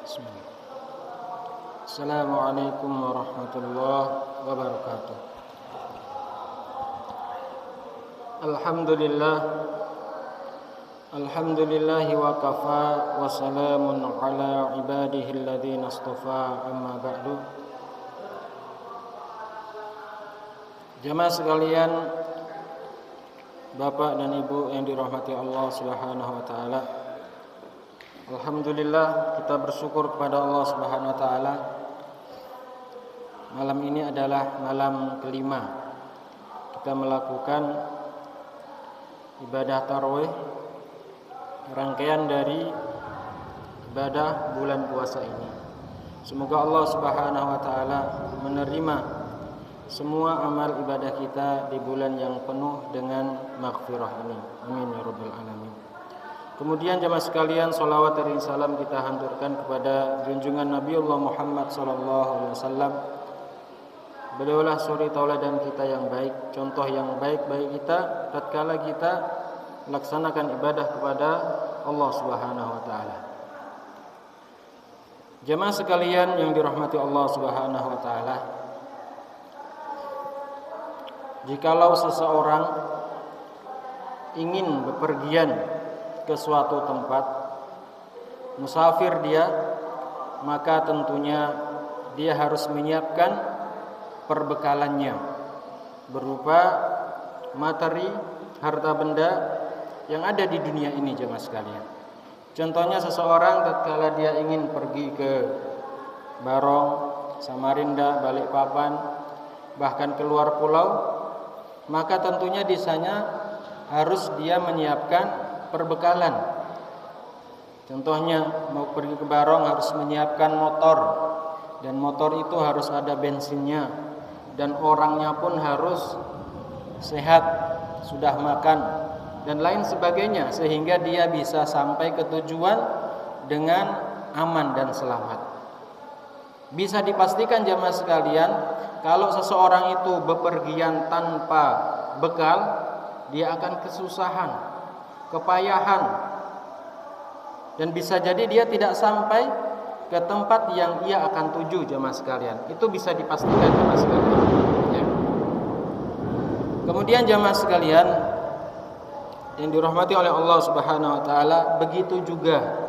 Bismillah. Assalamualaikum warahmatullahi wabarakatuh. Alhamdulillahi wa kafa wa salamun ala ibadihi alladhina astafa, amma ba'du. Jamaah sekalian, Bapak dan Ibu yang dirahmati Allah Subhanahu wa taala. Alhamdulillah, kita bersyukur kepada Allah Subhanahu wa taala. Malam ini adalah malam kelima kita melakukan ibadah tarawih, rangkaian dari ibadah bulan puasa ini. Semoga Allah Subhanahu wa taala menerima semua amal ibadah kita di bulan yang penuh dengan maghfirah ini. Amin ya rabbal alamin. Kemudian jemaah sekalian, salawat dan salam kita haturkan kepada junjungan Nabiullah Muhammad sallallahu alaihi wasallam. Beliaulah suri tauladan kita yang baik, contoh yang baik bagi kita tatkala kita melaksanakan ibadah kepada Allah Subhanahu wa taala. Jemaah sekalian yang dirahmati Allah Subhanahu wa taala, jikalau seseorang ingin bepergian ke suatu tempat, musafir dia, maka tentunya dia harus menyiapkan perbekalannya berupa materi, harta benda yang ada di dunia ini jemaah sekalian. Contohnya seseorang tatkala dia ingin pergi ke Barong, Samarinda, Balikpapan, bahkan keluar pulau, maka tentunya di sana harus dia menyiapkan perbekalan. Contohnya mau pergi ke Barong harus menyiapkan motor, dan motor itu harus ada bensinnya, dan orangnya pun harus sehat, sudah makan dan lain sebagainya, sehingga dia bisa sampai ke tujuan dengan aman dan selamat. Bisa dipastikan jamaah sekalian, kalau seseorang itu bepergian tanpa bekal, dia akan kesusahan, kepayahan, dan bisa jadi dia tidak sampai ke tempat yang ia akan tuju jemaah sekalian. Itu bisa dipastikan jemaah sekalian ya. Kemudian jemaah sekalian yang dirahmati oleh Allah Subhanahu wa taala, begitu juga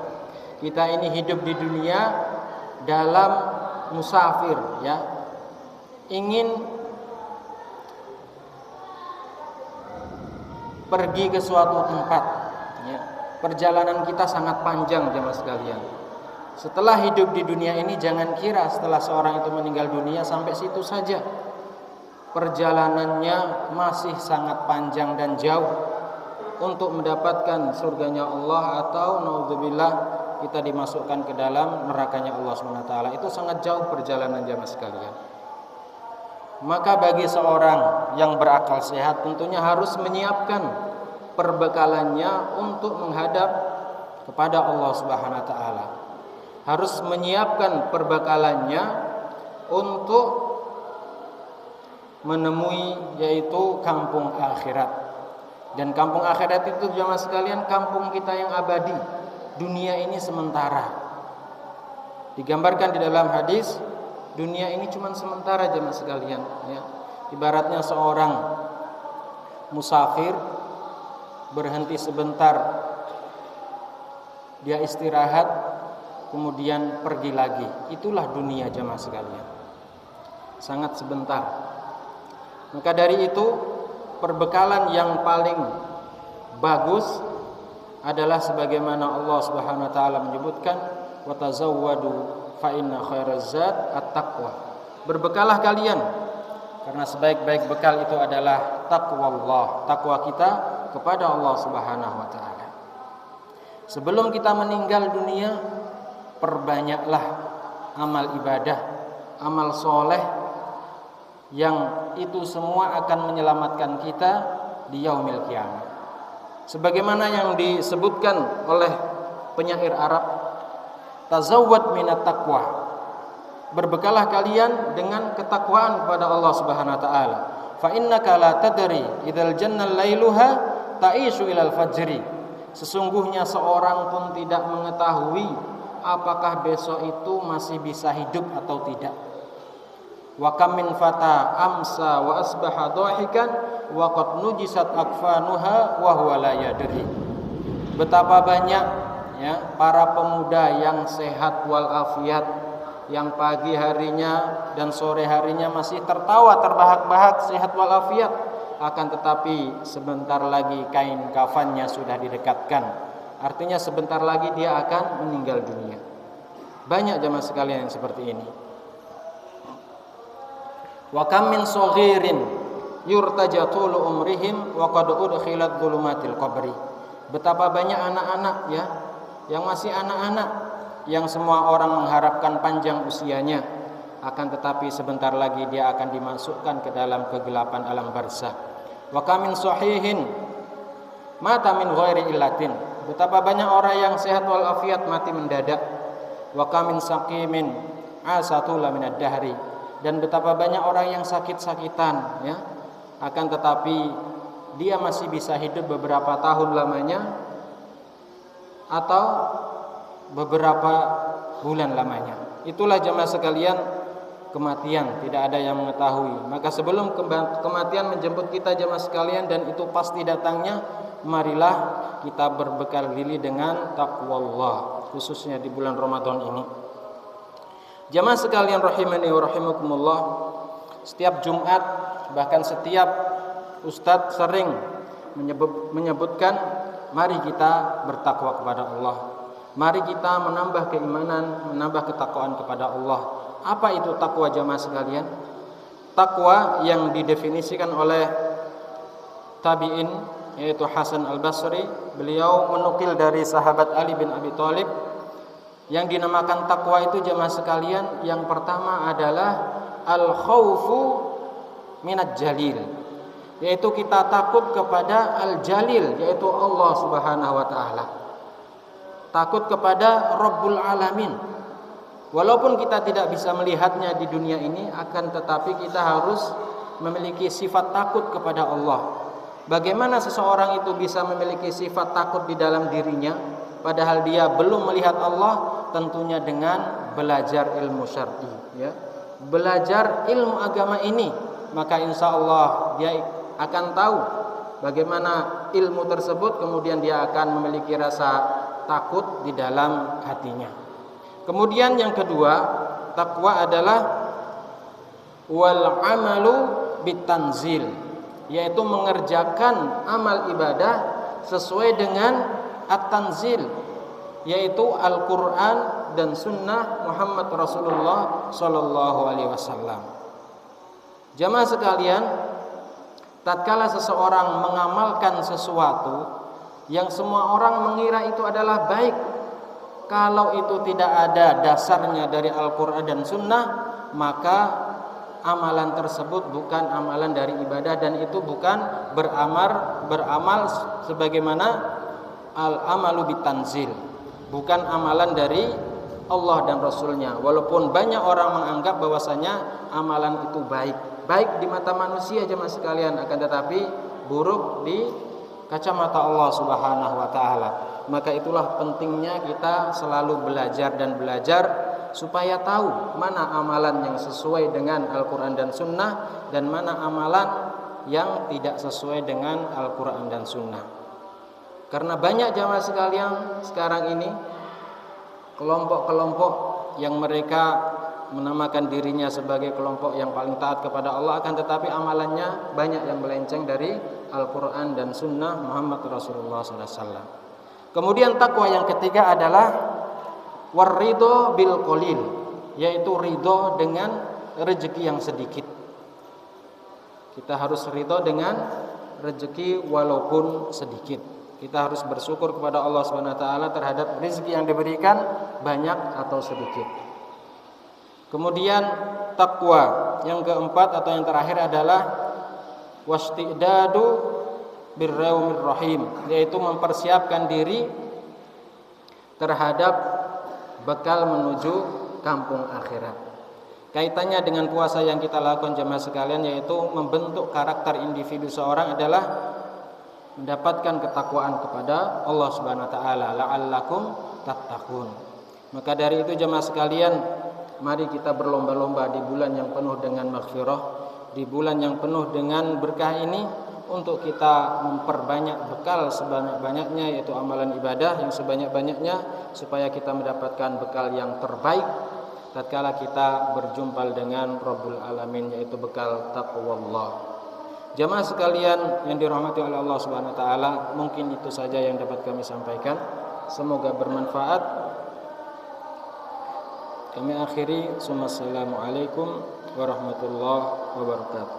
kita ini hidup di dunia dalam musafir ya, ingin pergi ke suatu tempat ya. Perjalanan kita sangat panjang jemaah sekalian. Setelah hidup di dunia ini, jangan kira setelah seorang itu meninggal dunia sampai situ saja. Perjalanannya masih sangat panjang dan jauh untuk mendapatkan surganya Allah, atau naudzubillah kita dimasukkan ke dalam nerakanya Allah SWT. Itu sangat jauh perjalanan jemaah sekalian. Maka bagi seorang yang berakal sehat tentunya harus menyiapkan perbekalannya untuk menghadap kepada Allah Subhanahu wa taala. Harus menyiapkan perbekalannya untuk menemui yaitu kampung akhirat. Dan kampung akhirat itu jemaah sekalian kampung kita yang abadi. Dunia ini sementara. Digambarkan di dalam hadis, dunia ini cuma sementara jemaah sekalian ya. Ibaratnya seorang musafir berhenti sebentar, dia istirahat, kemudian pergi lagi. Itulah dunia jemaah sekalian, sangat sebentar. Maka dari itu perbekalan yang paling bagus adalah sebagaimana Allah Subhanahu wa taala menyebutkan, wa tazawwadu fa inna khairaz zad at-taqwa. Berbekalah kalian, karena sebaik-baik bekal itu adalah taqwallah, takwa kita kepada Allah Subhanahu wa taala. Sebelum kita meninggal dunia, perbanyaklah amal ibadah, amal soleh, yang itu semua akan menyelamatkan kita di yaumil qiyamah. Sebagaimana yang disebutkan oleh penyair Arab, tazawwad minat taqwa, berbekalah kalian dengan ketakwaan kepada Allah Subhanahu wa taala. Fa innaka la tadri idzal jannal lailuha ta'ishu ilal fajri. Sesungguhnya seorang pun tidak mengetahui apakah besok itu masih bisa hidup atau tidak. Wa kam min fata amsa wa asbaha dhahikan wa qad nujisat akfanuha wa huwa la yadri. Betapa banyak ya para pemuda yang sehat walafiat, yang pagi harinya dan sore harinya masih tertawa terbahak-bahak sehat walafiat, akan tetapi sebentar lagi kain kafannya sudah didekatkan. Artinya sebentar lagi dia akan meninggal dunia. Banyak jemaah sekalian yang seperti ini. Wa kam min saghirin yurtaja tulu umrihim wa qad udkhilat dhulumatil qabri. Betapa banyak anak-anak ya yang masih anak-anak yang semua orang mengharapkan panjang usianya, akan tetapi sebentar lagi dia akan dimasukkan ke dalam kegelapan alam barzakh. Wa kam min sahihin mata min ghairi illatin. Betapa banyak orang yang sehat walafiat mati mendadak. Wa kam min saqimin asatula minad dahri. Dan betapa banyak orang yang sakit-sakitan ya, akan tetapi dia masih bisa hidup beberapa tahun lamanya atau beberapa bulan lamanya. Itulah jemaah sekalian kematian, tidak ada yang mengetahui. Maka sebelum kematian menjemput kita jemaah sekalian, dan itu pasti datangnya, marilah kita berbekal diri dengan taqwa Allah, khususnya di bulan Ramadan ini. Jemaah sekalian rahimani wa rahimakumullah, setiap Jumat bahkan setiap ustadz sering menyebutkan mari kita bertakwa kepada Allah. Mari kita menambah keimanan, menambah ketakwaan kepada Allah. Apa itu takwa jemaah sekalian? Takwa yang didefinisikan oleh tabi'in, yaitu Hasan al-Basri. Beliau menukil dari sahabat Ali bin Abi Thalib. Yang dinamakan takwa itu jemaah sekalian, yang pertama adalah al-khaufu minad jalil, yaitu kita takut kepada al-jalil, yaitu Allah Subhanahu wa taala. Takut kepada Rabbul Alamin. Walaupun kita tidak bisa melihatnya di dunia ini, akan tetapi kita harus memiliki sifat takut kepada Allah. Bagaimana seseorang itu bisa memiliki sifat takut di dalam dirinya padahal dia belum melihat Allah? Tentunya dengan belajar ilmu syar'i ya. Belajar ilmu agama ini, maka insya Allah dia akan tahu bagaimana ilmu tersebut, kemudian dia akan memiliki rasa takut di dalam hatinya. Kemudian yang kedua, takwa adalah wal amalu bitanzil, yaitu mengerjakan amal ibadah sesuai dengan at-tanzil, yaitu Al-Quran dan Sunnah Muhammad Rasulullah Sallallahu Alaihi Wasallam. Jamaah sekalian, tatkala seseorang mengamalkan sesuatu yang semua orang mengira itu adalah baik, kalau itu tidak ada dasarnya dari Al-Quran dan Sunnah, maka amalan tersebut bukan amalan dari ibadah, dan itu bukan beramal sebagaimana al-amalu bitanzil, bukan amalan dari Allah dan Rasulnya. Walaupun banyak orang menganggap bahwasanya amalan itu baik di mata manusia jemaah sekalian, akan tetapi buruk di kacamata Allah Subhanahu wa taala. Maka itulah pentingnya kita selalu belajar dan belajar supaya tahu mana amalan yang sesuai dengan Al-Quran dan Sunnah dan mana amalan yang tidak sesuai dengan Al-Quran dan Sunnah. Karena banyak jamaah sekalian sekarang ini kelompok-kelompok yang mereka menamakan dirinya sebagai kelompok yang paling taat kepada Allah, akan tetapi amalannya banyak yang melenceng dari Al-Quran dan Sunnah Muhammad Rasulullah SAW. Kemudian takwa yang ketiga adalah warridho bil qalil, yaitu ridho dengan rezeki yang sedikit. Kita harus ridho dengan rezeki walaupun sedikit. Kita harus bersyukur kepada Allah Subhanahu wa taala terhadap rezeki yang diberikan, banyak atau sedikit. Kemudian takwa yang keempat atau yang terakhir adalah wastidadu birraumir rahim, yaitu mempersiapkan diri terhadap bekal menuju kampung akhirat. Kaitannya dengan puasa yang kita lakukan jemaah sekalian, yaitu membentuk karakter individu seorang adalah mendapatkan ketakwaan kepada Allah Subhanahu wa taala, la'allakum tattaqun. Maka dari itu jemaah sekalian, mari kita berlomba-lomba di bulan yang penuh dengan maghfirah, di bulan yang penuh dengan berkah ini, untuk kita memperbanyak bekal sebanyak-banyaknya, yaitu amalan ibadah yang sebanyak-banyaknya, supaya kita mendapatkan bekal yang terbaik tatkala kita berjumpa dengan Rabbul Alamin, yaitu bekal taqwallah. Jamaah sekalian yang dirahmati oleh Allah Subhanahu wa taala, mungkin itu saja yang dapat kami sampaikan. Semoga bermanfaat. Kami akhiri. Assalamualaikum warahmatullahi wabarakatuh.